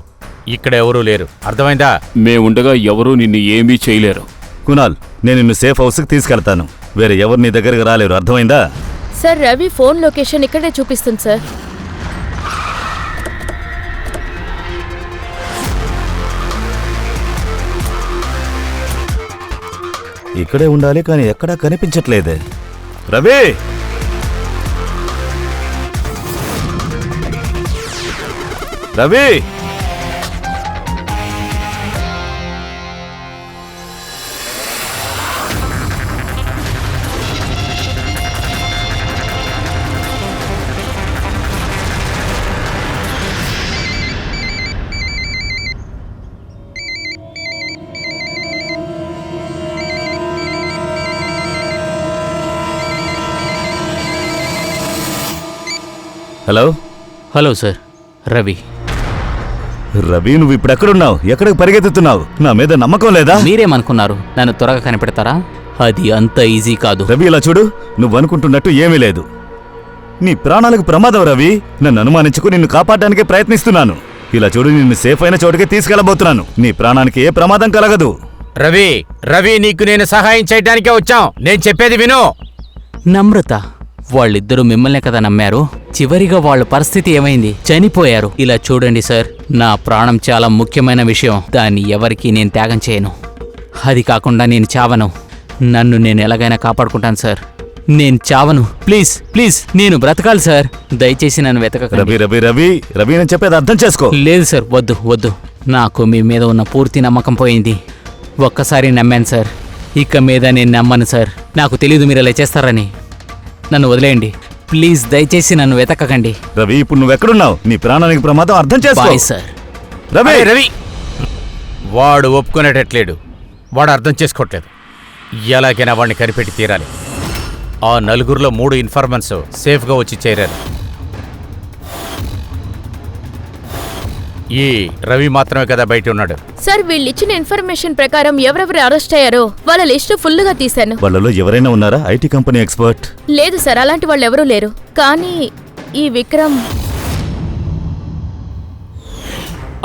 ఇక్కడ ఎవరూ లేరు, అర్థమైందా? మేముండగా ఎవరూ నిన్ను ఏమీ చేయలేరు. కునాల్, నేను నిన్ను సేఫ్ హౌస్కి తీసుకెళ్తాను. వేరే ఎవరు నీ దగ్గరికి రాలేరు, అర్థమైందా? సార్ రవి ఫోన్ లొకేషన్ ఇక్కడే చూపిస్తుంది సార్. ఇక్కడే ఉండాలి, కానీ ఎక్కడా కనిపించట్లేదే. Ravi! Ravi! Hello hello sir, Ravi. Ravi, నువ్వు ఇప్పుడు ఎక్కడున్నావు? ఎక్కడికి పరిగెత్తుతున్నావు? నా మీద నమ్మకం లేదా? మీరేమనుకున్నారు, నన్ను త్వరగా కనిపెడతారా? అది అంత ఈజీ కాదు. రవి, ఇలా చూడు, నువ్వు అనుకుంటున్నట్టు ఏమీ లేదు. నీ ప్రాణాలకు ప్రమాదం రవి. నన్ను అనుమానించుకు నిన్ను కాపాడడానికే ప్రయత్నిస్తున్నాను. ఇలా చూడు, నిన్ను సేఫ్ అయిన చోటుకే తీసుకెళ్లబోతున్నాను. నీ ప్రాణానికి ఏ ప్రమాదం కలగదు. రవి, రవి, నీకు నేను సహాయం చేయడానికే వచ్చాం. నేను చెప్పేది విను. నమ్రత, వాళ్ళిద్దరూ మిమ్మల్నే కదా నమ్మారు. చివరిగా వాళ్ళ పరిస్థితి ఏమైంది? చనిపోయారు. ఇలా చూడండి సార్, నా ప్రాణం చాలా ముఖ్యమైన విషయం. దాన్ని ఎవరికీ నేను త్యాగం చేయను. అది కాకుండా నేను చావను. నన్ను నేను ఎలాగైనా కాపాడుకుంటాను సార్. నేను చావను. ప్లీజ్ ప్లీజ్, నేను బ్రతకాలి సార్. దయచేసి నన్ను వెతకకండి. రవి రవి రవి రవి, నేను చెప్పేది అర్థం చేసుకో. లేదు సార్, వద్దు వద్దు. నాకు మీ మీద ఉన్న పూర్తి నమ్మకం పోయింది. ఒక్కసారి నమ్మాను సార్, ఇక మీద నేను నమ్మను సార్. నాకు తెలీదు మీరు ఇలా చేస్తారని. నన్ను వదిలేయండి ప్లీజ్, దయచేసి నన్ను వెతకకండి. రవి, ఇప్పుడు నువ్వు ఎక్కడున్నావు? నీ ప్రాణానికి ప్రమాదం, అర్థం చేసుకో. Bye sir. రవి అరే రవి, వాడు ఒప్పుకునేటట్లేడు. వాడు అర్థం చేసుకోవట్లేదు. ఎలాగైనా వాడిని కనిపెట్టి తీరాలి. ఆ నలుగురిలో 3 ఇన్ఫార్మర్స్ సేఫ్గా వచ్చి చేరారు. ఈ రవి మాత్రమే కదా బయట ఉన్నాడు. సార్ వీళ్ళిచ్చిన ఇన్ఫర్మేషన్ ప్రకారం ఎవరెవరు అరెస్ట్ అయ్యారో వాళ్ళ లిస్టు ఫుల్గా తీశాను. వాళ్ళలో ఎవరైనా ఉన్నారా? IT company expert? లేదు సార్, అలాంటి వాళ్ళు ఎవరూ లేరు. కానీ ఈ విక్రమ్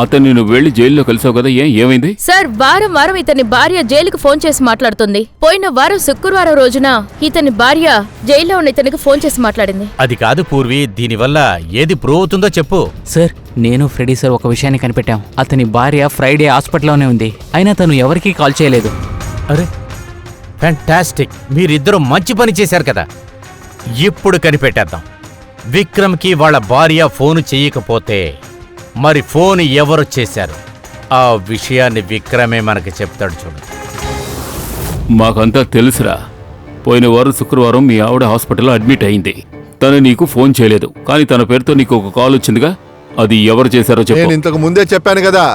అతన్ని నువ్వు వెళ్ళి జైల్లో కలిసావు కదా, ఏమైంది? సార్ వారం వారం ఇతని భార్య జైలుకు ఫోన్ చేసి మాట్లాడుతుంది. పోయిన వారం శుక్రవారం రోజున ఇతని భార్య జైల్లో ఉన్న ఇతనికి ఫోన్ చేసి మాట్లాడింది. అది కాదు పూర్వి, దీనివల్ల ఏది ప్రూవ్ అవుతుందో చెప్పు. సార్, నేను ఫ్రెడీ సార్ ఒక విషయాన్ని కనిపెట్టాం. అతని భార్య ఫ్రైడే హాస్పిటల్లోనే ఉంది, అయినా తను ఎవరికీ కాల్ చేయలేదు. అరే ఫ్యాంటాస్టిక్, మీరిద్దరూ మంచి పని చేశారు కదా. ఇప్పుడు కనిపెట్టేద్దాం. విక్రమ్కి వాళ్ళ భార్య ఫోను చెయ్యకపోతే మరి ఫోన్ ఎవరు చేశారు? ఆ విషయాన్ని విక్రమే మనకి చెప్తాడు చూడు. మాకంతా తెలుసురా. పోయిన వారం శుక్రవారం మీ ఆవిడ హాస్పిటల్లో అడ్మిట్ అయింది. తను నీకు ఫోన్ చేయలేదు, కానీ తన పేరుతో నీకు ఒక కాల్ వచ్చిందిగా. అది ఎవరు చేశారో చెప్పు. నేను ఇంతకు ముందే చెప్పాను కదా,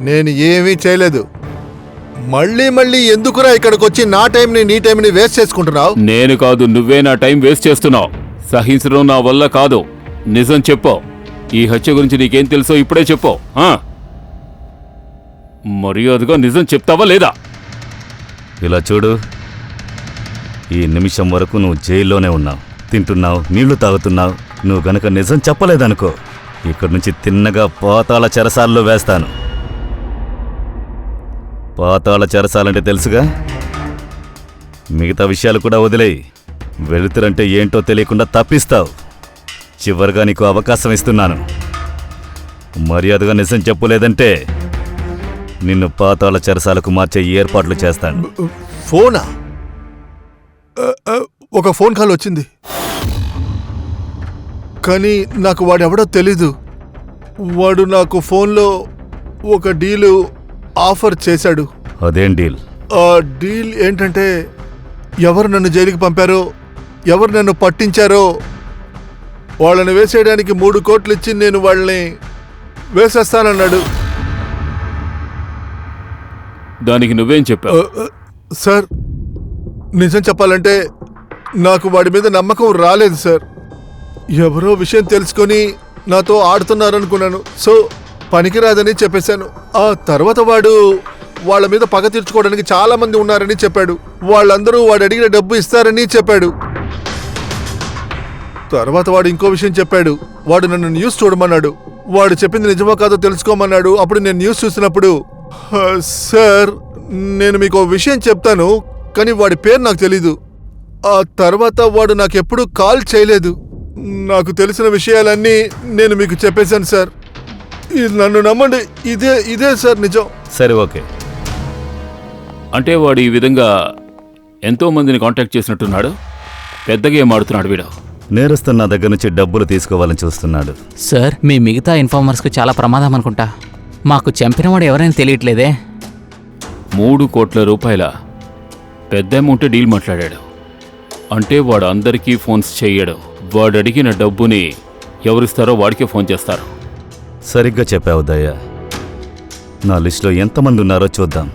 నేను ఏమీ చేయలేదు. మళ్ళీ మళ్ళీ ఎందుకురా ఇక్కడికి వచ్చి నా టైంని నీ టైంని వేస్ట్ చేసుకుంటున్నావు? నేను కాదు, నువ్వే నా టైం వేస్ట్ చేస్తున్నావు. సహించడం నా వల్ల కాదు. నిజం చెప్పు. ఈ హత్య గురించి నీకేం తెలుసో ఇప్పుడే చెప్పు. మర్యాదగా నిజం చెప్తావా లేదా? ఇలా చూడు, ఈ నిమిషం వరకు నువ్వు జైల్లోనే ఉన్నావు. తింటున్నావు, నీళ్లు తాగుతున్నావు. నువ్వు గనక నిజం చెప్పలేదనుకో, ఇక్కడి నుంచి తిన్నగా పాతాళ చెరసాల్లో వేస్తాను. పాతాళ చెరసాలంటే తెలుసుగా? మిగతా విషయాలు కూడా వదిలేయి. వెలుతురంటే ఏంటో తెలియకుండా తప్పిస్తావు. చివరిగా నీకు అవకాశం ఇస్తున్నాను. మర్యాదగా నిజం చెప్పలేదంటే నిన్ను పాతాళ చెరసాలకు మార్చే ఏర్పాట్లు చేస్తాను. ఫోనా? ఒక ఫోన్ కాల్ వచ్చింది, కానీ నాకు వాడెవడో తెలీదు. వాడు నాకు ఫోన్లో ఒక డీలు ఆఫర్ చేశాడు. అదేం డీల్? ఆ డీల్ ఏంటంటే, ఎవరు నన్ను జైలుకి పంపారో, ఎవరు నన్ను పట్టించారో వాళ్ళని వేసేయడానికి 3 కోట్లు ఇచ్చి నేను వాళ్ళని వేసేస్తానన్నాడు. దానికి నువ్వేం చెప్పావు? సార్, నిజం చెప్పాలంటే నాకు వాడి మీద నమ్మకం రాలేదు సార్. ఎవరో విషయం తెలుసుకొని నాతో ఆడుతున్నారనుకున్నాను. సో పనికిరాదని చెప్పేశాను. ఆ తర్వాత వాడు వాళ్ళ మీద పగ తీర్చుకోవడానికి చాలా మంది ఉన్నారని చెప్పాడు. వాళ్ళందరూ వాడు అడిగిన డబ్బు ఇస్తారని చెప్పాడు. తర్వాత వాడు ఇంకో విషయం చెప్పాడు. వాడు నన్ను న్యూస్ చూడమన్నాడు. వాడు చెప్పింది నిజమో కాదో తెలుసుకోమన్నాడు. అప్పుడు నేను న్యూస్ చూసినప్పుడు, సార్ నేను మీకు విషయం చెప్తాను, కానీ వాడి పేరు నాకు తెలీదు. ఆ తర్వాత వాడు నాకెప్పుడు కాల్ చేయలేదు. నాకు తెలిసిన విషయాలన్నీ నేను మీకు చెప్పేశాను సార్. ఇది నన్ను నమ్మండి, ఇదే సార్ నిజం. సరే, ఓకే. అంటే వాడు ఈ విధంగా ఎంతో మందిని కాంటాక్ట్ చేసినట్టున్నాడు. పెద్దగా ఏం ఆడుతున్నాడు వీడు. నేరస్తున్న నా దగ్గర నుంచి డబ్బులు తీసుకోవాలని చూస్తున్నాడు. సార్, మీ మిగతా ఇన్ఫార్మర్స్కు చాలా ప్రమాదం అనుకుంటా. మాకు చంపినవాడు ఎవరైనా తెలియట్లేదే. 3 కోట్ల రూపాయల పెద్ద అమౌంట్ డీల్ మాట్లాడాడు. అంటే వాడు అందరికీ ఫోన్స్ చెయ్యడు. వాడు అడిగిన డబ్బుని ఎవరిస్తారో వాడికే ఫోన్ చేస్తారు. సరిగ్గా చెప్పావు దయ్యా. నా లిస్టులో ఎంతమంది ఉన్నారో చూద్దాం.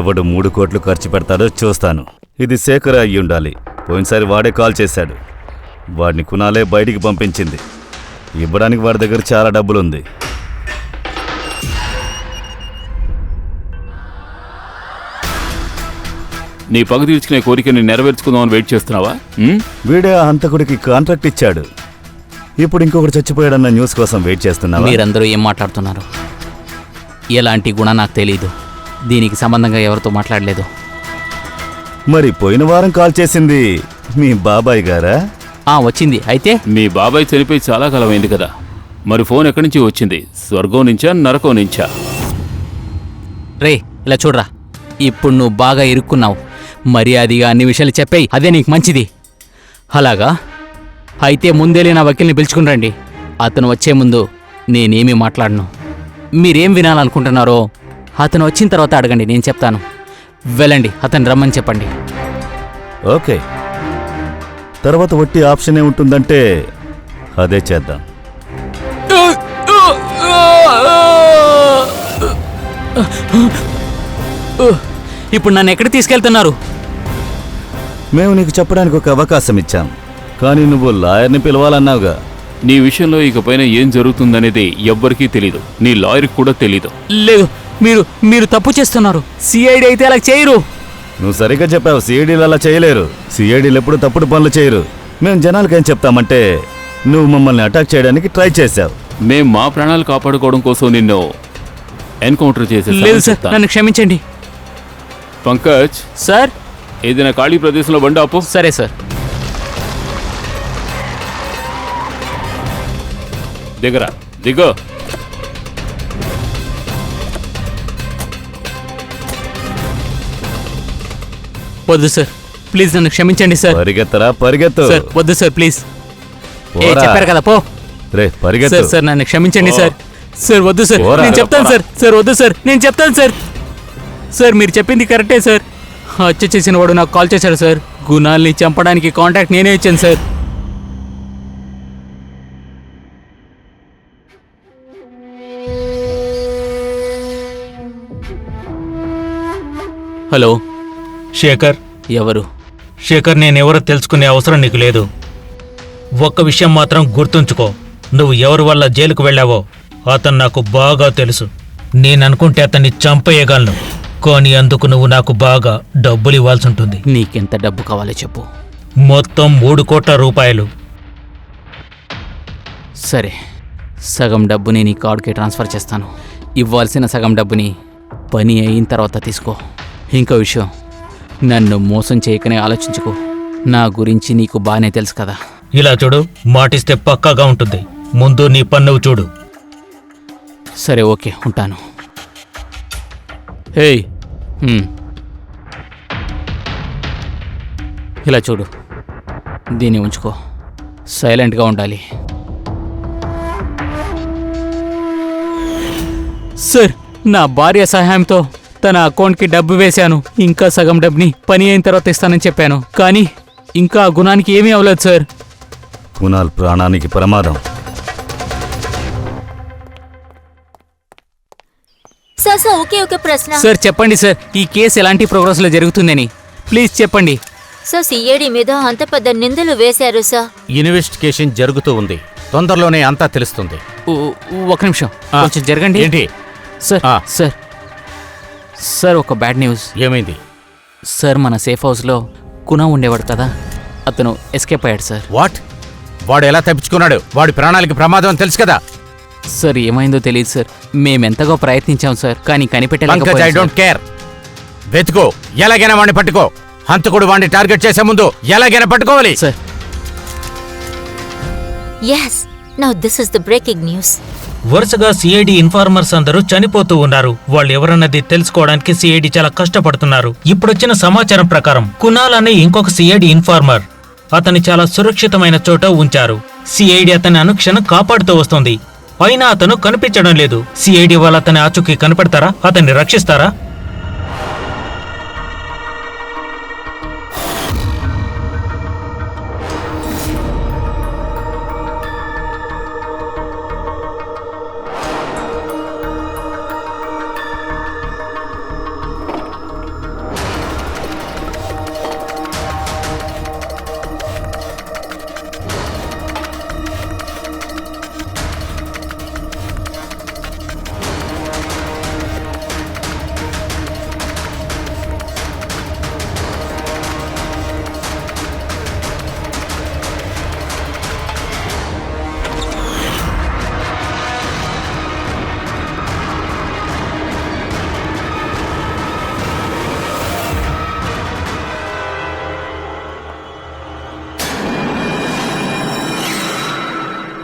ఎవడు 3 కోట్లు ఖర్చు పెడతాడో చూస్తాను. ఇది శేఖర్ అయ్యి ఉండాలి. పోయినసారి వాడే కాల్ చేశాడు. వాడిని కునాలే బయటికి పంపించింది. ఇవ్వడానికి వాడి దగ్గర చాలా డబ్బులుంది. నీ పగ తీర్చుకునే కోరికని నెరవేర్చుకుందామని వెయిట్ చేస్తున్నావా? వీడే ఆ హంతకుడికి కాంట్రాక్ట్ ఇచ్చాడు. ఇప్పుడు ఇంకొకటి చచ్చిపోయాడన్న న్యూస్ కోసం వెయిట్ చేస్తున్నావా? మీరందరూ ఏం మాట్లాడుతున్నారు? ఎలాంటి గుణ నాకు తెలీదు. దీనికి సంబంధంగా ఎవరితో మాట్లాడలేదు. మరి పోయిన వారం కాల్ చేసింది మీ బాబాయ్ గారా? వచ్చింది. అయితే మీ బాబాయ్ చనిపోయి చాలా కాలం అయింది కదా. మరి ఫోన్ ఎక్కడి నుంచి వచ్చింది? స్వర్గం నుంచా, నరకం నుంచా? రే, ఇలా చూడరా. ఇప్పుడు నువ్వు బాగా ఇరుక్కున్నావు. మర్యాదగా అన్ని విషయాలు చెప్పేయి, అదే నీకు మంచిది. అలాగా? అయితే ముందేలే నా వకీల్ని పిలుచుకుని రండి. అతను వచ్చే ముందు నేనేమీ మాట్లాడను. మీరేం వినాలనుకుంటున్నారో అతను వచ్చిన తర్వాత అడగండి, నేను చెప్తాను. వెళ్ళండి, అతను రమ్మని చెప్పండి. ఓకే. తర్వాత వట్టి ఆప్షనే ఉంటుందంటే అదే చేద్దాం. ఇప్పుడు నన్ను ఎక్కడికి తీసుకెళ్తున్నారు? మేము నీకు చెప్పడానికి ఒక అవకాశం ఇచ్చాం, కానీ నువ్వు లాయర్ని పిలవాలన్నావుగా. నీ విషయంలో ఇకపైన ఏం జరుగుతుందనేది ఎవ్వరికీ తెలీదు. నీ లాయర్కి కూడా తెలీదు. లేదు, మీరు తప్పు చేస్తున్నారు. సిఐడి అయితే అలా చేయరు. నువ్వు సరిగ్గా చెప్పావు. సిఐడీలు అలా చేయలేరు. సిఐడీలు ఎప్పుడు తప్పుడు పనులు చేయరు. మేము జనాలకి ఏం చెప్తామంటే నువ్వు మమ్మల్ని అటాక్ చేయడానికి ట్రై చేశావు. మేం మా ప్రాణాలు కాపాడుకోవడం కోసం నిన్ను ఎన్కౌంటర్ లేదు చేసేసాం. సార్, నన్ను క్షమించండి. పంకజ్, సార్, ఏదైనా ఖాళీ ప్రదేశంలో బండి ఆపు. సరే సార్. దిగో. వద్దు సార్, ప్లీజ్ నన్ను క్షమించండి సార్. పరిగెత్తు. సార్ వద్దు సార్, ప్లీజ్. పోరా. చెప్పారు కదా, పో. రే పరిగెత్తు. సార్ నన్ను క్షమించండి సార్. సార్ వద్దు సార్, పోరా. నేను చెప్తాను సార్. సార్ వద్దు సార్, నేను చెప్తాను సార్. సార్ మీరు చెప్పింది కరెక్టే సార్. హత్య చేసిన వాడు నాకు కాల్ చేశాడు సార్. గుణాల్ని చంపడానికి కాంటాక్ట్ నేనే ఇచ్చాను సార్. హలో, శేఖర్. ఎవరు? శేఖర్, నేనెవరో తెలుసుకునే అవసరం నీకు లేదు. ఒక్క విషయం మాత్రం గుర్తుంచుకో. నువ్వు ఎవరి వల్ల జైలుకు వెళ్ళావో అతను నాకు బాగా తెలుసు. నేననుకుంటే అతన్ని చంపేయగలను, కానీ అందుకు నువ్వు నాకు బాగా డబ్బులు ఇవ్వాల్సి ఉంటుంది. నీకెంత డబ్బు కావాలో చెప్పు. మొత్తం 3 కోట్ల రూపాయలు. సరే, సగం డబ్బుని నీ కార్డుకి ట్రాన్స్ఫర్ చేస్తాను. ఇవ్వాల్సిన సగం డబ్బుని పని అయిన తర్వాత తీసుకో. ఇంకో విషయం, నన్ను మోసం చేయకనే ఆలోచించుకో. నా గురించి నీకు బాగానే తెలుసు కదా. ఇలా చూడు, మాటిస్తే పక్కాగా ఉంటుంది. ముందు నీ పన్నువు చూడు. సరే, ఓకే, ఉంటాను. హేయ్, ఇలా చూడు, దీన్ని ఉంచుకో. సైలెంట్గా ఉండాలి. సార్, నా భార్య సహాయంతో తన అకౌంట్కి డబ్బు వేశాను. ఇంకా సగం డబ్బుని పని అయిన తర్వాత ఇస్తానని చెప్పాను, కానీ ఇంకా ఆ గుణానికి ఏమీ అవ్వలేదు సార్. కునాల్ ప్రాణానికి ప్రమాదం. సార్ ఒకే ప్రశ్న. సార్ చెప్పండి సార్, ఈ కేసు ఎలాంటి ప్రోగ్రెస్లో జరుగుతుందని ప్లీజ్ చెప్పండి. సార్ సిఐడి మీద అంత పెద్ద నిందలు వేశారు సార్. ఇన్వెస్టిగేషన్ జరుగుతూ ఉంది, తొందరలోనే అంతా తెలుస్తుంది. ఒక నిమిషం కొంచెం జరగండి. ఏంటి సార్ సార్ సార్ ఒక బ్యాడ్ న్యూస్. ఏమైంది? సార్ మన సేఫ్ హౌస్లో కునా ఉండేవాడు కదా, అతను ఎస్కేప్ అయ్యాడు సార్. వాట్? వాడు ఎలా తప్పించుకున్నాడు? వాడి ప్రాణాలకి ప్రమాదం అని తెలుసు కదా. సార్ ఏమైందో తెలియదు సార్, మేమెంతగా ప్రయత్నించాం సార్, కానీ పంకజ్, ఐ కనిపెట్టలేకపోయాం డోంట్ కేర్. వెతుకో, ఎలాగైనా వాడిని పట్టుకో. హంతకుడు వాడిని టార్గెట్ చేసే ముందు ఎలాగైనా పట్టుకోవాలి. Sir. yes now this is the breaking news. వరుసగా సిఐడి ఇన్ఫార్మర్స్ అందరూ చనిపోతూ ఉన్నారు. వాళ్ళు ఎవరన్నది తెలుసుకోవడానికి సిఐడి చాలా కష్టపడుతున్నారు. ఇప్పుడొచ్చిన సమాచారం ప్రకారం కునాల్ అనే ఇంకొక సిఐడి ఇన్ఫార్మర్ అతన్ని చాలా సురక్షితమైన చోట ఉంచారు. సిఐడి అతన్ని అనుక్షణం కాపాడుతూ వస్తుంది, అయినా అతను కనిపించడం లేదు. సిఐడి వాళ్ళు అతని ఆచూకీ కనిపెడతారా? అతన్ని రక్షిస్తారా?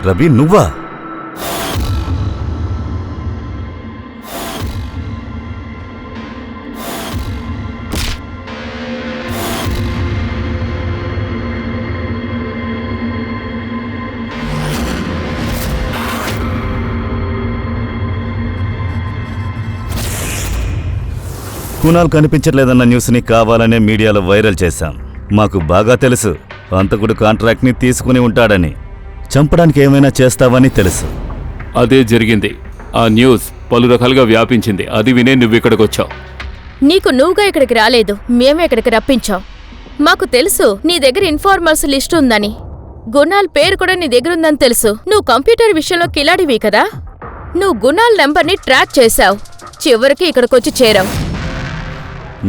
రవి, నువ్వా? కునాల్ కనిపించట్లేదన్న న్యూస్ని కావాలనే మీడియాలో వైరల్ చేశాం. మాకు బాగా తెలుసు హంతకుడు కాంట్రాక్ట్ని తీసుకుని ఉంటాడని. చంపడానికి ఏమైనా చేస్తావని తెలుసు. అదే జరిగింది. ఆ న్యూస్ పలు రకాలుగా వ్యాపించింది. అది వినే నువ్వు ఇక్కడికి వచ్చావు. నీకు నువ్వుగా ఇక్కడికి రాలేదు, మేమే ఇక్కడికి రప్పించాం. మాకు తెలుసు నీ దగ్గర ఇన్ఫార్మర్స్ లిస్ట్ ఉందని, గుణాల్ పేరు కూడా నీ దగ్గర ఉందని తెలుసు. నువ్వు కంప్యూటర్ విషయంలో కిలాడివి కదా, నువ్వు గుణాల్ నెంబర్ని ట్రాక్ చేశావు, చివరికి ఇక్కడికొచ్చి చేరావు.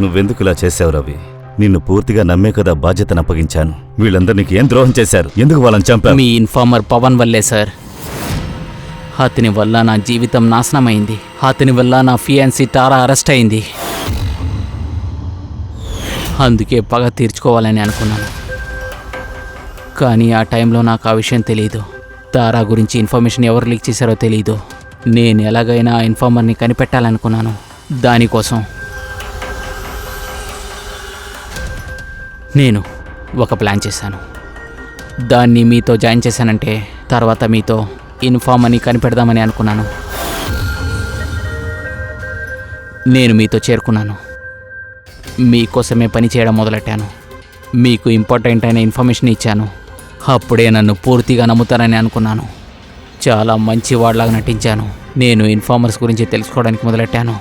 నువ్వెందుకు ఇలా చేశావు రవి? నిన్ను పూర్తిగా నమ్మే కదా బాధ్యతను అప్పగించాను. వీళ్ళందరూ నీకు ఏం ద్రోహం చేశారు? ఎందుకు వాళ్ళని చంపావు? మీ ఇన్ఫార్మర్ పవన్ వల్లే సార్. అతని వల్ల నా జీవితం నాశనమైంది. అతని వల్ల నా ఫియాన్సీ తారా అరెస్ట్ అయింది. అందుకే పగ తీర్చుకోవాలని అనుకున్నాను. కానీ ఆ టైంలో నాకు ఆ విషయం తెలీదు. తారా గురించి ఇన్ఫర్మేషన్ ఎవరు లీక్ చేశారో తెలీదు. నేను ఎలాగైనా ఆ ఇన్ఫార్మర్ని కనిపెట్టాలనుకున్నాను. దానికోసం నేను ఒక ప్లాన్ చేశాను. దాన్ని మీతో జాయిన్ చేశానంటే తర్వాత మీతో ఇన్ఫార్మర్ని కనిపెడదామని అనుకున్నాను. నేను మీతో చేరుకున్నాను. మీకోసమే పని చేయడం మొదలెట్టాను. మీకు ఇంపార్టెంట్ అయిన ఇన్ఫర్మేషన్ ఇచ్చాను. అప్పుడే నన్ను పూర్తిగా నమ్ముతారని అనుకున్నాను. చాలా మంచివాడిలాగా నటించాను. నేను ఇన్ఫార్మర్స్ గురించి తెలుసుకోవడానికి మొదలెట్టాను.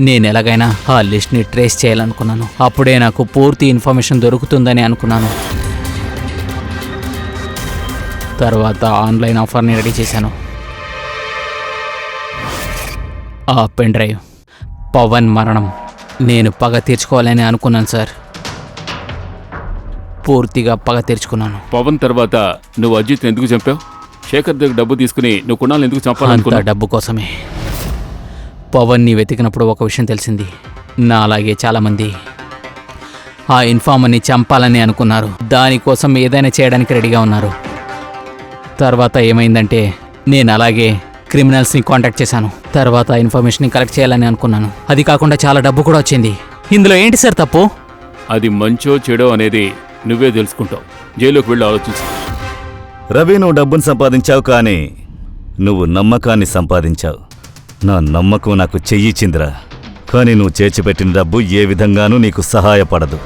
నేను ఎలాగైనా ఆ లిస్ట్ని ట్రేస్ చేయాలనుకున్నాను. అప్పుడే నాకు పూర్తి ఇన్ఫర్మేషన్ దొరుకుతుందని అనుకున్నాను. తర్వాత ఆన్లైన్ ఆఫర్ని రెడీ చేశాను. ఆ పెన్ డ్రైవ్, పవన్ మరణం, నేను పగ తీర్చుకోవాలని అనుకున్నాను సార్. పూర్తిగా పగ తీర్చుకున్నాను. పవన్ తర్వాత నువ్వు అజిత్ ఎందుకు చంపావు? శేఖర్ దగ్గర డబ్బు తీసుకుని నువ్వు కుణాల్ ఎందుకు అంత చంపాలనుకున్నావు? డబ్బు కోసమే. పవన్ని వెతికినప్పుడు ఒక విషయం తెలిసింది. నా అలాగే చాలామంది ఆ ఇన్ఫార్మర్ని చంపాలని అనుకున్నారు. దానికోసం ఏదైనా చేయడానికి రెడీగా ఉన్నారు. తర్వాత ఏమైందంటే నేను అలాగే క్రిమినల్స్ని కాంటాక్ట్ చేశాను. తర్వాత ఇన్ఫర్మేషన్ని కలెక్ట్ చేయాలని అనుకున్నాను. అది కాకుండా చాలా డబ్బు కూడా వచ్చింది. ఇందులో ఏంటి సార్ తప్పు? అది మంచో చెడో అనేది నువ్వే తెలుసుకుంటావు. జైలుకి వెళ్ళి ఆలోచించు. రవి, నువ్వు డబ్బును సంపాదించావు, కానీ నువ్వు నమ్మకాన్ని సంపాదించావు. నా నమ్మకం నాకు చెయ్యిచిందిరా. కానీ నువ్వు చేర్చిపెట్టిన డబ్బు ఏ విధంగానూ నీకు సహాయపడదు.